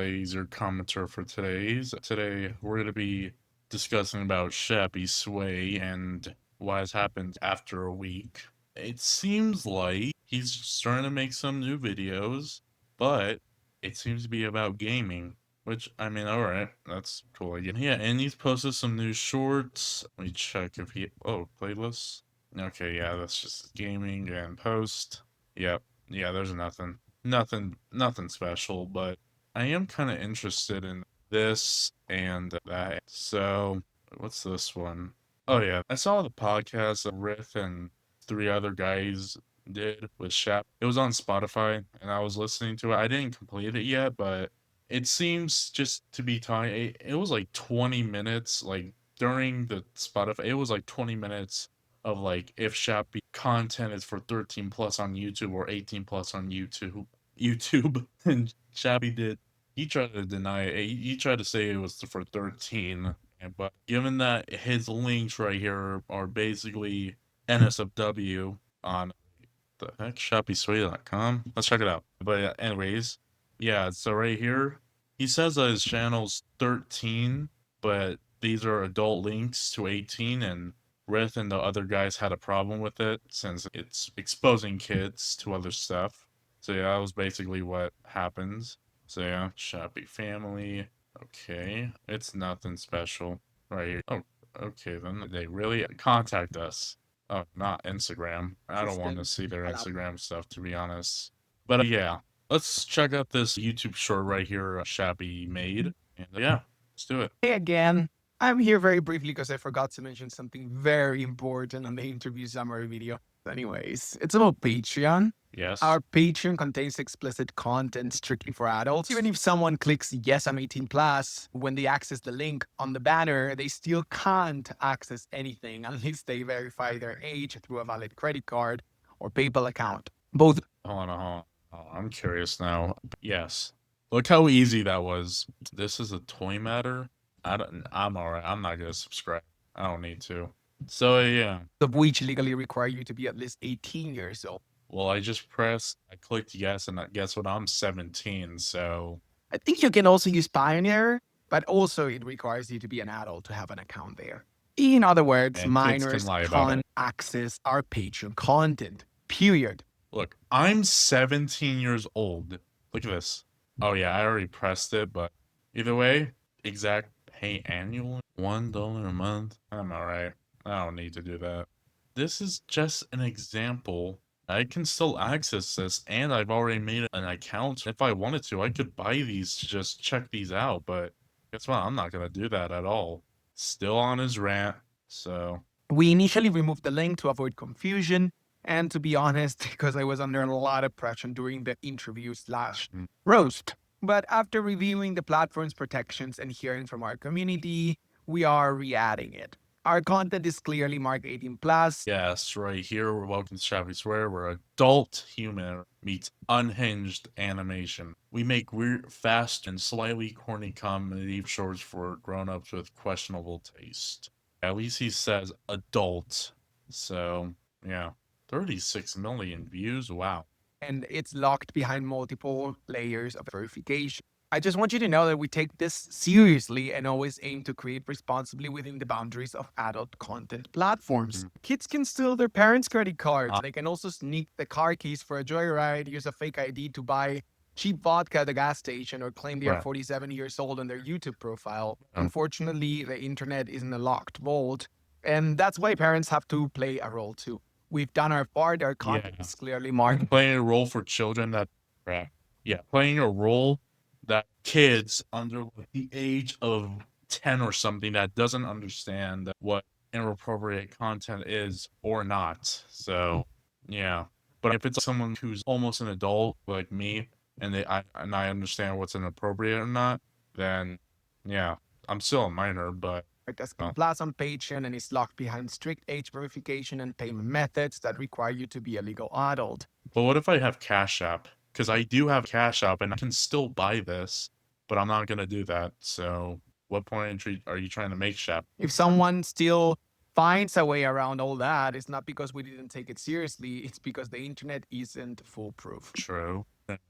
Shappysways, your commenter for today's. Today, we're going to be discussing about Shappysway and what has happened after a week. It seems like he's starting to make some new videos, but it seems to be about gaming, which, I mean, alright, that's cool again. Yeah, and he's posted some new shorts. Let me check if he, playlists. Okay, yeah, that's just gaming and post. Yep, yeah, there's nothing. Nothing special, but I am kind of interested in this and that. So, what's this one? Oh yeah, I saw the podcast that Riff and three other guys did with Shap. It was on Spotify, and I was listening to it. I didn't complete it yet, but it seems just to be time. It was like 20 minutes, like during the Spotify. It was like 20 minutes of like if Shappy content is for 13 plus on YouTube or 18 plus on YouTube. And Shappy did. He tried to deny it. He tried to say it was for 13. But given that his links right here are basically NSFW on the heck Shappysway.com. Let's check it out. But anyways, yeah. So right here, he says that his channel's 13, but these are adult links to 18, and Rith and the other guys had a problem with it since it's exposing kids to other stuff. So yeah, that was basically what happens. So yeah, Shappy family. Okay, it's nothing special right here. Oh, okay, then they really contact us. Oh, not Instagram. I don't want to see their Instagram stuff, to be honest. But yeah, let's check out this YouTube short right here Shappy made. And yeah, let's do it. Hey again. I'm here very briefly because I forgot to mention something very important on the interview summary video. Anyways, it's about Patreon. Yes. Our Patreon contains explicit content strictly for adults. Even if someone clicks yes, I'm 18 plus, when they access the link on the banner, they still can't access anything unless they verify their age through a valid credit card or PayPal account. Both. Hold on. Oh, I'm curious now. Yes. Look how easy that was. This is a toy matter. I'm alright. I'm not gonna subscribe. I don't need to. So yeah. Of which legally require you to be at least 18 years old. Well, I clicked yes, and guess what? I'm 17, so. I think you can also use Pioneer, but also it requires you to be an adult to have an account there. In other words, And kids can minors lie about can't it. access our Patreon content, period. Look, I'm 17 years old. Look at this. Oh yeah, I already pressed it, but either way, exact pay annual, $1 a month. I'm alright. I don't need to do that. This is just an example. I can still access this, and I've already made an account. If I wanted to, I could buy these to just check these out, but guess what? I'm not gonna do that at all. Still on his rant, so. We initially removed the link to avoid confusion, and to be honest, because I was under a lot of pressure during the interview slash roast. But after reviewing the platform's protections and hearing from our community, we are re-adding it. Our content is clearly marked 18 plus. Yes, right here, we're welcome to Shappysway, where adult humor meets unhinged animation. We make weird, fast, and slightly corny comedy shorts for grown-ups with questionable taste. At least he says adult. So, yeah. 36 million views? Wow. And it's locked behind multiple layers of verification. I just want you to know that we take this seriously and always aim to create responsibly within the boundaries of adult content platforms. Kids can steal their parents' credit cards. They can also sneak the car keys for a joyride, use a fake ID to buy cheap vodka at the gas station, or claim they are 47 years old on their YouTube profile. Unfortunately, the internet isn't a locked vault, and that's why parents have to play a role too. We've done our part. Our content is clearly marked. Playing a role for children that, playing a role that kids under the age of 10 or something that doesn't understand what inappropriate content is or not. So, yeah. But if it's someone who's almost an adult like me, and I understand what's inappropriate or not, then yeah, I'm still a minor, but As Plus on Patreon, and is locked behind strict age verification and payment methods that require you to be a legal adult. But what if I have Cash App? Because I do have Cash App, and I can still buy this, but I'm not gonna do that. So, what point are you trying to make, Shap? If someone still finds a way around all that, it's not because we didn't take it seriously. It's because the internet isn't foolproof. True.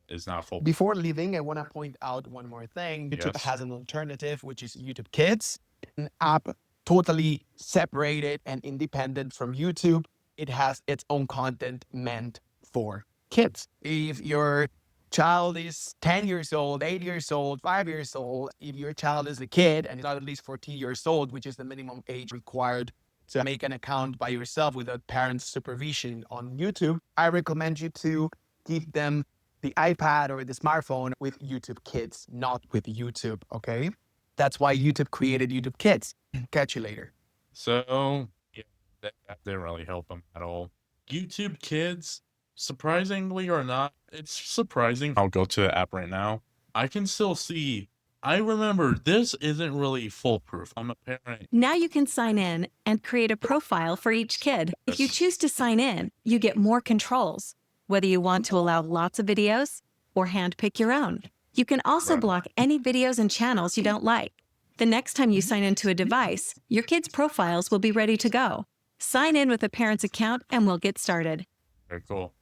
is not full. Before leaving, I want to point out one more thing. YouTube Yes. has an alternative, which is YouTube Kids, an app totally separated and independent from YouTube. It has its own content meant for kids. If your child is 10 years old, 8 years old, 5 years old, if your child is a kid and is not at least 14 years old, which is the minimum age required to make an account by yourself without parents' supervision on YouTube, I recommend you to give them the iPad or the smartphone with YouTube Kids, not with YouTube, okay? That's why YouTube created YouTube Kids. Catch you later. So, yeah, that didn't really help him at all. YouTube Kids, surprisingly or not, it's surprising. I'll go to the app right now. I can still see. I remember this isn't really foolproof. I'm a parent. Now you can sign in and create a profile for each kid. If you choose to sign in, you get more controls, whether you want to allow lots of videos or handpick your own. You can also block any videos and channels you don't like. The next time you sign into a device, your kids' profiles will be ready to go. Sign in with a parent's account and we'll get started. Okay, cool.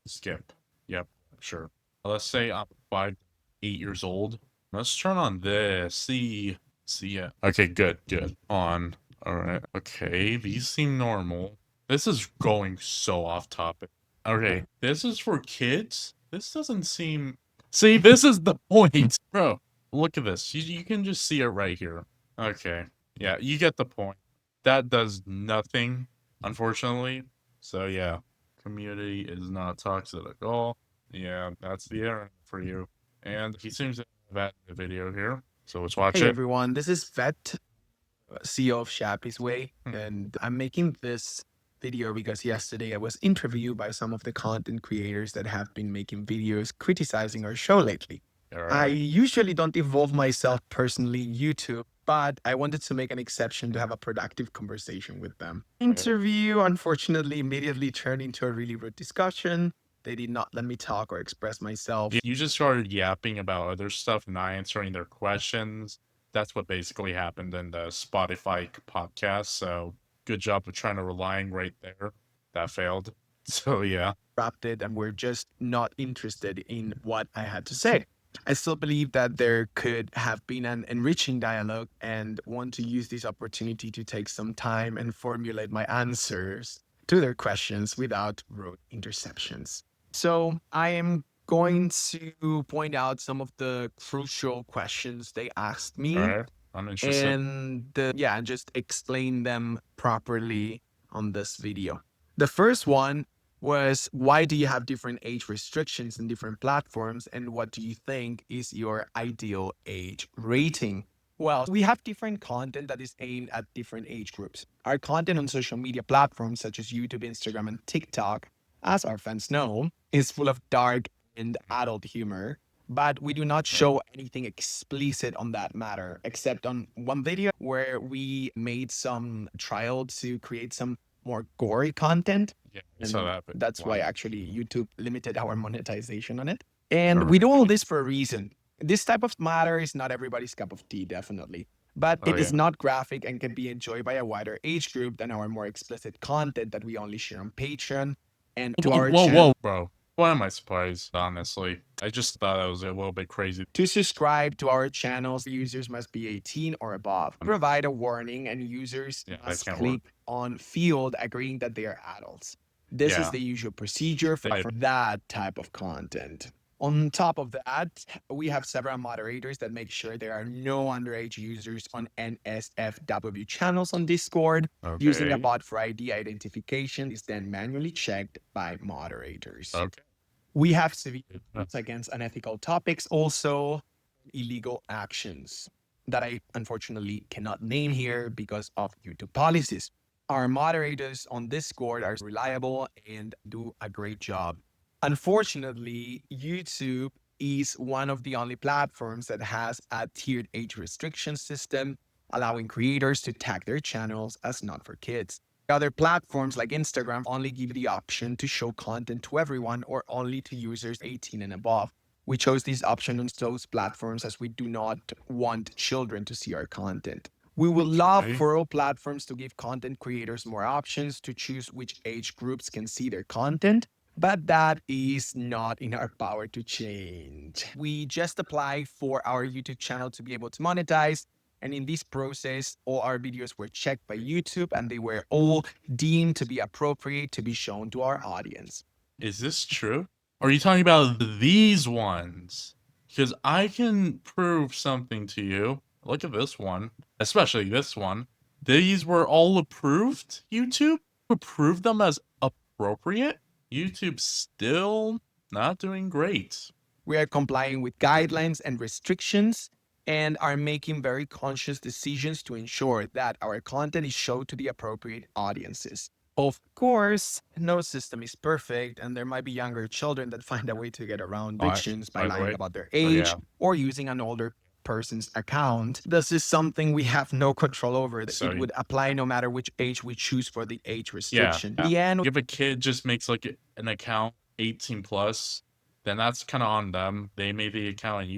Skip. Yep, sure. Let's say I'm 5, 8 years old. Let's turn on this. See it. Okay, good. On. Alright. Okay, these seem normal. This is going so off topic. Okay, this is for kids? This doesn't seem... See, this is the point. Bro, look at this. You can just see it right here. Okay. Yeah, you get the point. That does nothing, unfortunately. So, yeah. Community is not toxic at all. Yeah, that's the errand for you. And he seems to have added the video here. So let's watch Hey it. everyone, this is Vet, CEO of Shappysway, Hmm. and I'm making this video because yesterday I was interviewed by some of the content creators that have been making videos criticizing our show lately. I Alright. usually don't involve myself personally in YouTube, but I wanted to make an exception to have a productive conversation with them. Interview, unfortunately, immediately turned into a really rude discussion. They did not let me talk or express myself. You just started yapping about other stuff, not answering their questions. That's what basically happened in the Spotify podcast. So good job of trying to relying right there. That failed. So yeah. Interrupted and were just not interested in what I had to say. I still believe that there could have been an enriching dialogue and want to use this opportunity to take some time and formulate my answers to their questions without rude interceptions. So I am going to point out some of the crucial questions they asked me Alright. I'm interested. and just explain them properly on this video. The first one was, why do you have different age restrictions in different platforms, and what do you think is your ideal age rating? Well, we have different content that is aimed at different age groups. Our content on social media platforms such as YouTube, Instagram, and TikTok, as our fans know, is full of dark and adult humor, but we do not show anything explicit on that matter, except on one video where we made some trial to create some more gory content. Yeah, I saw And that. But that's why why? actually YouTube limited our monetization on it. And we do all this for a reason. This type of matter is not everybody's cup of tea, definitely. But Oh, it is yeah. not graphic and can be enjoyed by a wider age group than our more explicit content that we only share on Patreon and to our channel. Whoa, bro. Why am I surprised, honestly? I just thought it was a little bit crazy. To subscribe to our channels, users must be 18 or above. Provide a warning, and users Yeah, that must can't click on field agreeing that they are adults. This is Yeah. the usual procedure for that type of content. On top of that, we have several moderators that make sure there are no underage users on NSFW channels on Discord. Using a Okay. bot for ID identification is then manually checked by moderators. Okay. We have severe rules against unethical topics, also illegal actions that I unfortunately cannot name here because of YouTube policies. Our moderators on Discord are reliable and do a great job. Unfortunately, YouTube is one of the only platforms that has a tiered age restriction system, allowing creators to tag their channels as not for kids. Other platforms like Instagram only give the option to show content to everyone or only to users 18 and above. We chose this option on those platforms as we do not want children to see our content. We would love for all platforms to give content creators more options to choose which age groups can see their content, But that is not in our power to change. We just apply for our YouTube channel to be able to monetize. And in this process, all our videos were checked by YouTube and they were all deemed to be appropriate to be shown to our audience. Is this true? Are you talking about these ones? Because I can prove something to you. Look at this one, especially this one. These were all approved, YouTube? Approved them as appropriate? YouTube still not doing great. We are complying with guidelines and restrictions and are making very conscious decisions to ensure that our content is shown to the appropriate audiences. Of course, no system is perfect, and there might be younger children that find a way to get around evictions by By the lying way. about their Oh, age yeah. or using an older person's account. This is something we have no control over. So It would apply no matter which age we choose for the age Yeah. restriction. In the end, If a kid just makes like an account 18 plus, then that's kind of on them. They made the account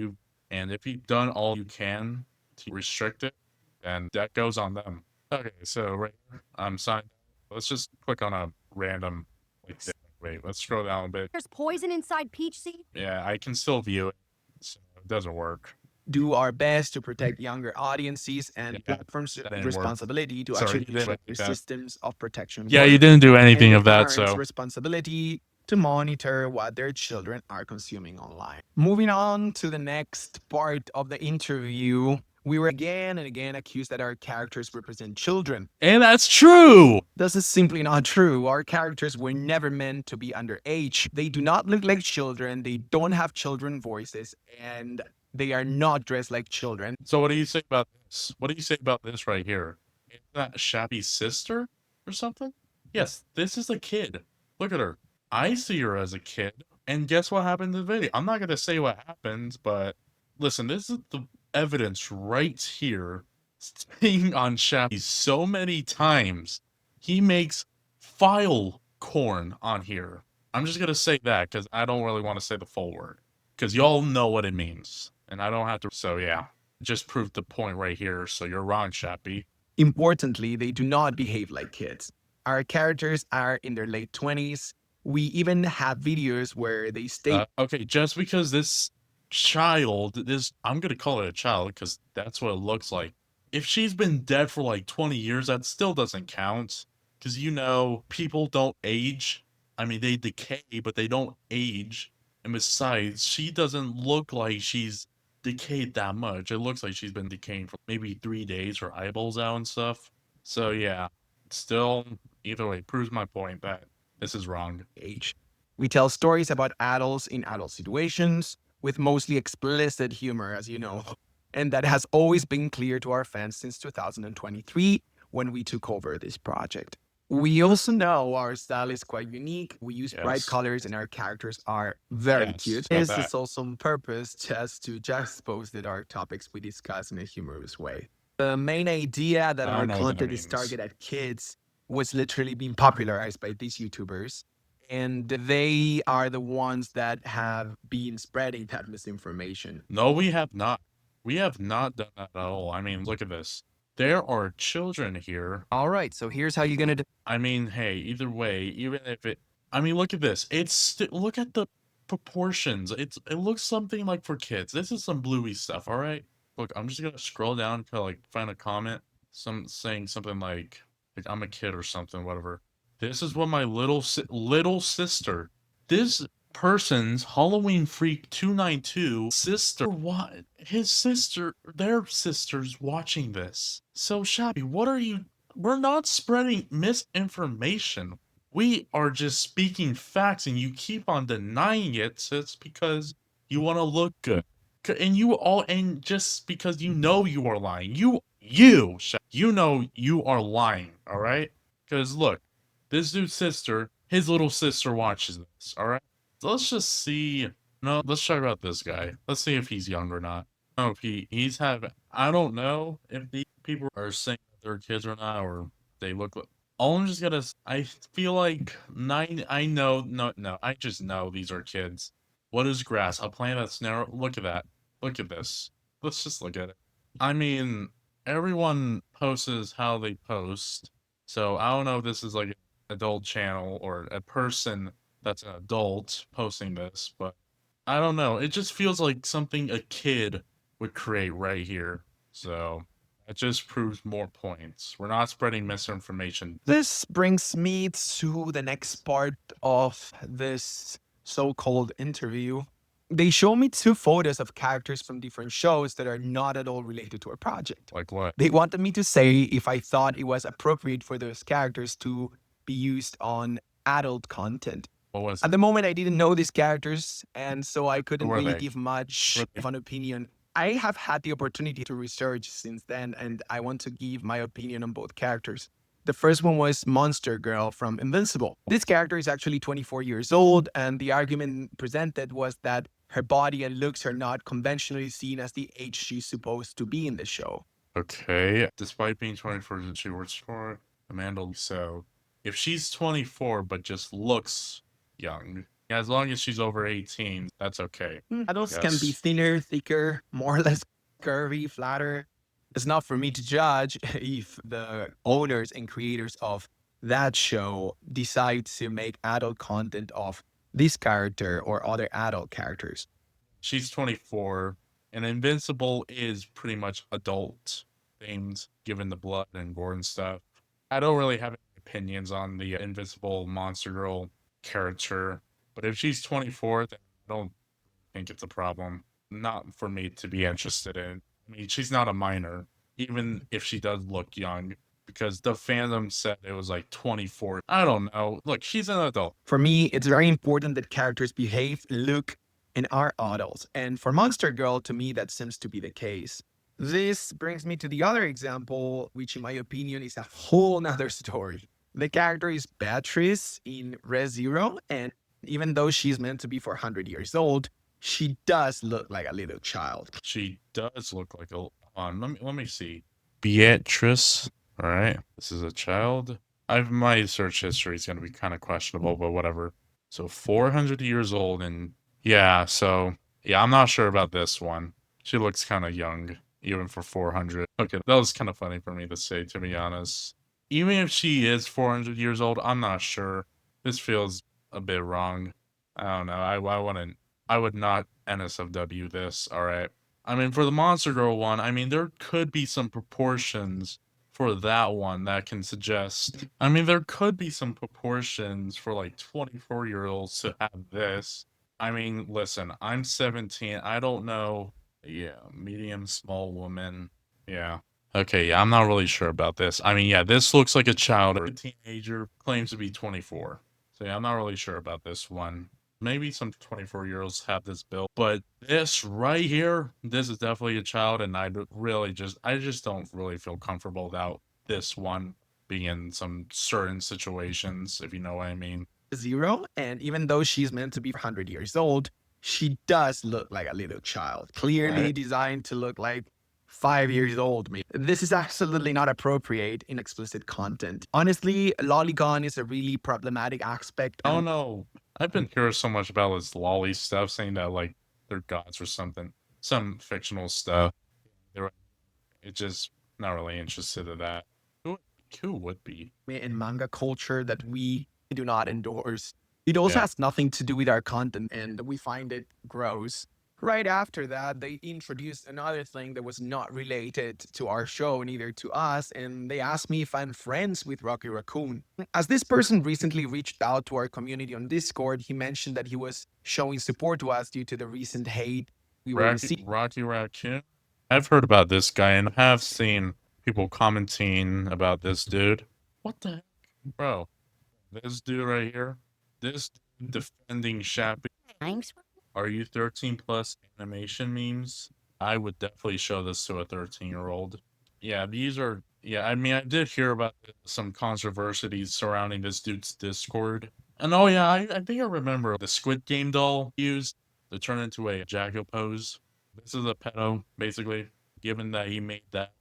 and if you've done all you can to restrict it, then that goes on them. Okay, so right here, I'm signed. Let's just click on a random. Like, wait, let's scroll down a bit. There's poison inside peach seed? Yeah, I can still view it, so it doesn't work. do our best to protect younger audiences and Yeah, platforms that didn't work. responsibility to Sorry, actually you didn't ensure like that. systems of protection. Yeah, work. you didn't do anything And of the that, parents' so responsibility to monitor what their children are consuming online. Moving on to the next part of the interview, we were again and again accused that our characters represent children. and that's true. This is simply not true. Our characters were never meant to be underage. They do not look like children, they don't have children voices, and they are not dressed like children. So what do you say about this? What do you say about this right here? Is that Shappy's sister or something? Yes, this is a kid. Look at her. I see her as a kid. And guess what happened in the video? I'm not gonna say what happens, but listen, this is the evidence right here saying on Shappy so many times. He makes file corn on here. I'm just gonna say that because I don't really want to say the full word. Because y'all know what it means. And I don't have to. So yeah, just proved the point right here. So you're wrong, Shappy. Importantly, they do not behave like kids. Our characters are in their late 20s. We even have videos where they stay Okay, just because this I'm gonna call it a child because that's what it looks like. If she's been dead for like 20 years, that still doesn't count. Because people don't age. I mean, they decay, but they don't age. And besides, she doesn't look like she's decayed that much. It looks like she's been decaying for maybe 3 days, her eyeballs out and stuff. So yeah, still, either way, proves my point that this is wrong. age. We tell stories about adults in adult situations with mostly explicit humor, as you know. And that has always been clear to our fans since 2023 when we took over this project. We also know our style is quite unique. We use bright Yes. colors and our characters are very Yes, cute. got This that. is also on purpose just to juxtapose the dark topics we discuss in a humorous way. The main idea that I our don't know what that content is means. targeted at kids was literally being popularized by these YouTubers. And they are the ones that have been spreading that misinformation. No, we have not. We have not done that at all. I mean, look at this. There are children here. All right, so here's how you're going to I mean, hey, either way, even if it, I mean, look at this. Look at the proportions. It looks something like for kids. This is some bluey stuff, all right? Look, I'm just gonna scroll down to like find a comment, saying something like I'm a kid or something, whatever. This is what my little sister. This person's Halloween Freak 292 sister. What? His sister, their sister's watching this. So Shappy, what are you? We're not spreading misinformation. We are just speaking facts, and you keep on denying it. So it's because you want to look good, and just because you know you are lying, you know you are lying. All right? Because look, this dude's sister, his little sister watches this. All right? So let's just see. No, let's check out this guy. Let's see if he's young or not. Oh, he's having. I don't know if these people are saying that they're kids or not, or they look like. All I'm just gonna. I feel like nine. I know. No. I just know these are kids. What is grass? A plant that's narrow. Look at that. Look at this. Let's just look at it. I mean, everyone posts how they post. So I don't know if this is like an adult channel or a person that's an adult posting this, but I don't know. It just feels like something a kid would create right here. So it just proves more points. We're not spreading misinformation. This brings me to the next part of this so-called interview. They show me two photos of characters from different shows that are not at all related to our project. Like what? They wanted me to say if I thought it was appropriate for those characters to be used on adult content. What was At it? the moment, I didn't know these characters, and so I couldn't were really they? give much Were they? of an opinion. I have had the opportunity to research since then, and I want to give my opinion on both characters. The first one was Monster Girl from Invincible. This character is actually 24 years old, and the argument presented was that her body and looks are not conventionally seen as the age she's supposed to be in the show. Okay. Despite being 24, she works for Amanda. So if she's 24 but just looks young, as long as she's over 18, that's okay. Adults can be Yes. thinner, thicker, more or less curvy, flatter. It's not for me to judge if the owners and creators of that show decide to make adult content of this character or other adult characters. She's 24, and Invincible is pretty much adult themed, given the blood and gore and stuff. I don't really have any opinions on the Invincible Monster Girl character, but if she's 24, then I don't think it's a problem. Not for me to be interested in. I mean, she's not a minor, even if she does look young, because the fandom said it was like 24. I don't know. Look, she's an adult. For me, it's very important that characters behave, look, and are adults. And for Monster Girl, to me, that seems to be the case. This brings me to the other example, which in my opinion is a whole nother story. The character is Beatrice in Re:Zero, and even though she's meant to be 400 years old, she does look like a little child. She does look like a. Hold on, let me see. Beatrice. All right, this is a child. My search history is gonna be kind of questionable, but whatever. So 400 years old, and yeah, so yeah, I'm not sure about this one. She looks kind of young, even for 400. Okay, that was kind of funny for me to say, to be honest. Even if she is 400 years old, I'm not sure. This feels a bit wrong. I don't know. I wouldn't. I would not NSFW this. All right. I mean, for the Monster Girl one, I mean, there could be some proportions for that one that can suggest. I mean, there could be some proportions for like 24-year-olds to have this. I mean, listen, I'm 17. I don't know. Yeah, medium, small woman. Yeah. Okay, yeah, I'm not really sure about this. I mean, yeah, this looks like a child or a teenager claims to be 24. So yeah, I'm not really sure about this one. Maybe some 24-year-olds have this build, but this right here, this is definitely a child, and I just don't really feel comfortable about this one being in some certain situations, if you know what I mean. Zero, and even though she's meant to be 100 years old, she does look like a little child, clearly Right. designed to look like 5 years old. Maybe. This is absolutely not appropriate in explicit content. Honestly, lolicon is a really problematic aspect. Oh no, I've been hearing so much about this lolly stuff, saying that like they're gods or something, some fictional stuff. They're just not really interested in that. Who would be? In manga culture that we do not endorse. It also Yeah. has nothing to do with our content, and we find it gross. Right after that, they introduced another thing that was not related to our show, neither to us, and they asked me if I'm friends with Rocky Raccoon. As this person recently reached out to our community on Discord, he mentioned that he was showing support to us due to the recent hate we were receiving. Rocky Raccoon? I've heard about this guy and have seen people commenting about this dude. What the heck? Bro, this dude right here, this dude defending Shappy. Are you 13 plus animation memes? I would definitely show this to a 13-year-old. Yeah, I mean, I did hear about some controversies surrounding this dude's Discord. And oh yeah, I think I remember the Squid Game doll used to turn into a Jacko pose. This is a pedo, basically, given that he made that.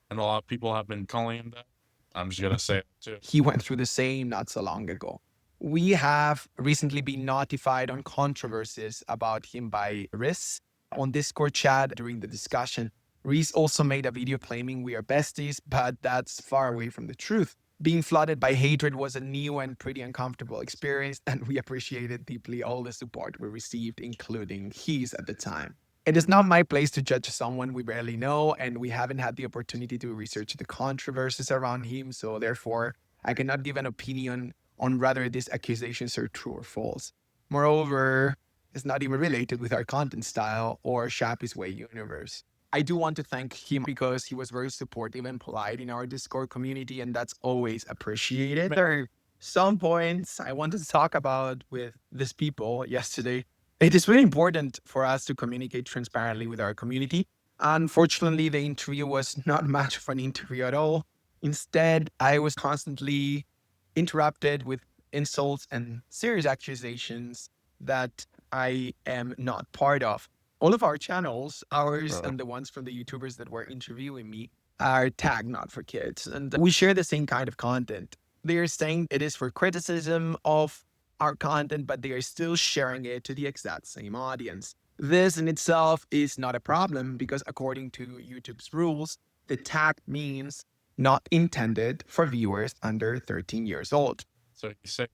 And a lot of people have been calling him that. I'm just gonna say it too. He went through the same not so long ago. We have recently been notified on controversies about him by Riz on Discord chat during the discussion. Riz also made a video claiming we are besties, but that's far away from the truth. Being flooded by hatred was a new and pretty uncomfortable experience, and we appreciated deeply all the support we received, including his at the time. It is not my place to judge someone we barely know, and we haven't had the opportunity to research the controversies around him, so therefore, I cannot give an opinion on whether these accusations are true or false. Moreover, it's not even related with our content style or Shappysway universe. I do want to thank him because he was very supportive and polite in our Discord community, and that's always appreciated. There are some points I wanted to talk about with these people yesterday. It is really important for us to communicate transparently with our community. Unfortunately, the interview was not much of an interview at all. Instead, I was constantly interrupted with insults and serious accusations that I am not part of. All of our channels, ours and the ones from the YouTubers that were interviewing me, are tagged not for kids. And we share the same kind of content. They are saying it is for criticism of our content, but they are still sharing it to the exact same audience. This in itself is not a problem because according to YouTube's rules, the tag means not intended for viewers under 13 years old. So you say,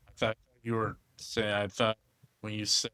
I thought you were saying, I thought when you said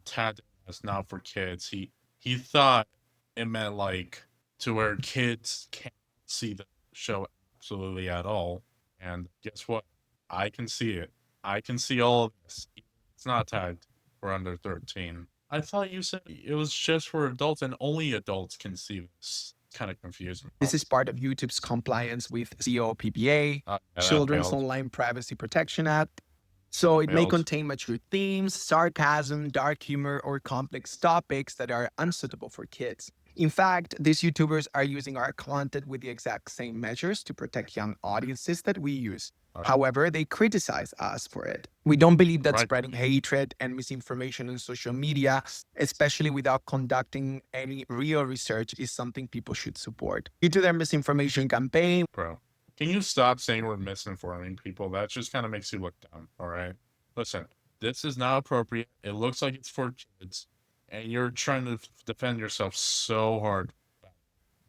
tattoo is not for kids, he thought it meant like to where kids can't see the show absolutely at all. And guess what? I can see it. I can see all of this. It's not tagged for under 13. I thought you said it was just for adults and only adults can see this. Kind of confusing. This is part of YouTube's compliance with COPPA, Yeah, Children's Online Privacy Protection Act. So it may contain mature themes, sarcasm, dark humor, or complex topics that are unsuitable for kids. In fact, these YouTubers are using our content with the exact same measures to protect young audiences that we use. However, they criticize us for it. We don't believe that spreading hatred and misinformation on social media, especially without conducting any real research, is something people should support. Due to their misinformation campaign, Bro, can you stop saying we're misinforming people? That just kind of makes you look dumb, all right? Listen, this is not appropriate. It looks like it's for kids, and you're trying to defend yourself so hard.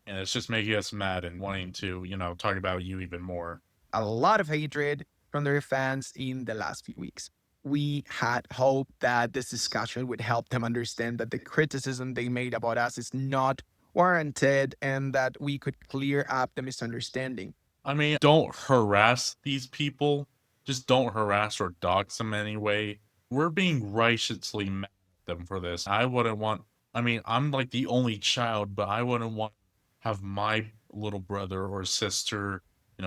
And it's just making us mad and wanting to, talk about you even more. A lot of hatred from their fans in the last few weeks. We had hoped that this discussion would help them understand that the criticism they made about us is not warranted and that we could clear up the misunderstanding. I mean, don't harass these people. Just don't harass or dox them anyway. We're being righteously mad at them for this. I wouldn't want, I'm like the only child, but I wouldn't want to have my little brother or sister,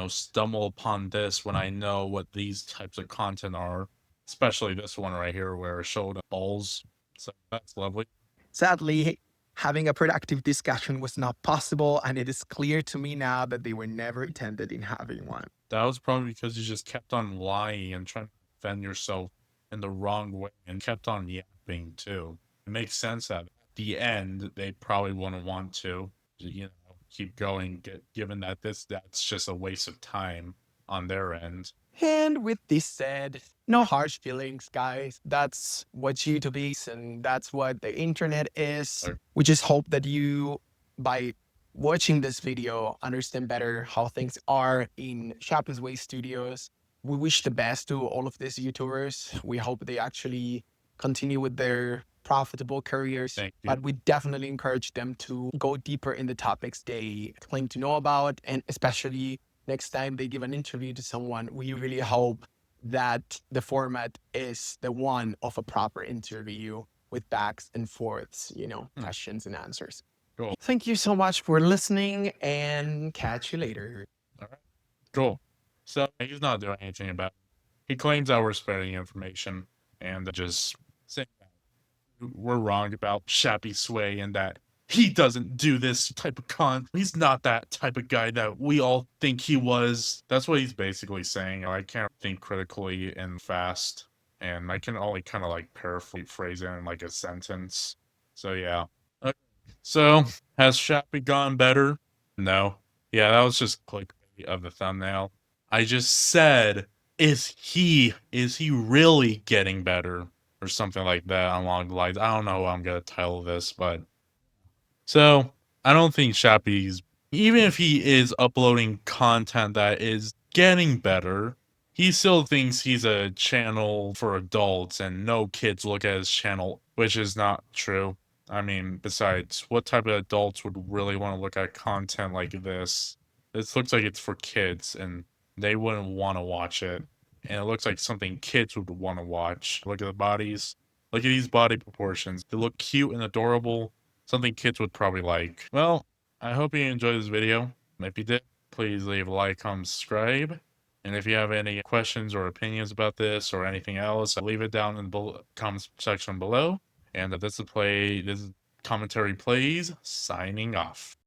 stumble upon this when I know what these types of content are. Especially this one right here where it showed balls. So that's lovely. Sadly, having a productive discussion was not possible, and it is clear to me now that they were never intended in having one. That was probably because you just kept on lying and trying to defend yourself in the wrong way and kept on yapping too. It makes sense that at the end they probably wouldn't want to, keep going, given that that's just a waste of time on their end. And with this said, no harsh feelings, guys. That's what YouTube is, and that's what the internet is. We just hope that you, by watching this video, understand better how things are in Shappysway Studios. We wish the best to all of these YouTubers. We hope they actually continue with their profitable careers, but we definitely encourage them to go deeper in the topics they claim to know about, and especially next time they give an interview to someone, we really hope that the format is the one of a proper interview with backs and forths, questions and answers. Cool. Thank you so much for listening, and catch you later. All right. Cool. So he's not doing anything about it. He claims that we're spreading information and just saying that we're wrong about Shappysway and that he doesn't do this type of he's not that type of guy that we all think he was. That's what he's basically saying. I can't think critically and fast, and I can only kind of like paraphrase it in like a sentence. So yeah. Okay. So has Shappy gone better? No. Yeah, that was just clickbait of the thumbnail. I just said, is he really getting better? Or something like that along the lines. I don't know how I'm going to title this, but... So, I don't think Shappy's even if he is uploading content that is getting better, he still thinks he's a channel for adults and no kids look at his channel, which is not true. I mean, besides, what type of adults would really want to look at content like this? This looks like it's for kids and they wouldn't want to watch it. And it looks like something kids would want to watch. Look at the bodies. Look at these body proportions. They look cute and adorable. Something kids would probably like. Well, I hope you enjoyed this video. If you did, please leave a like, comment, subscribe. And if you have any questions or opinions about this or anything else, leave it down in the comments section below. And this is Commentary Plays, signing off.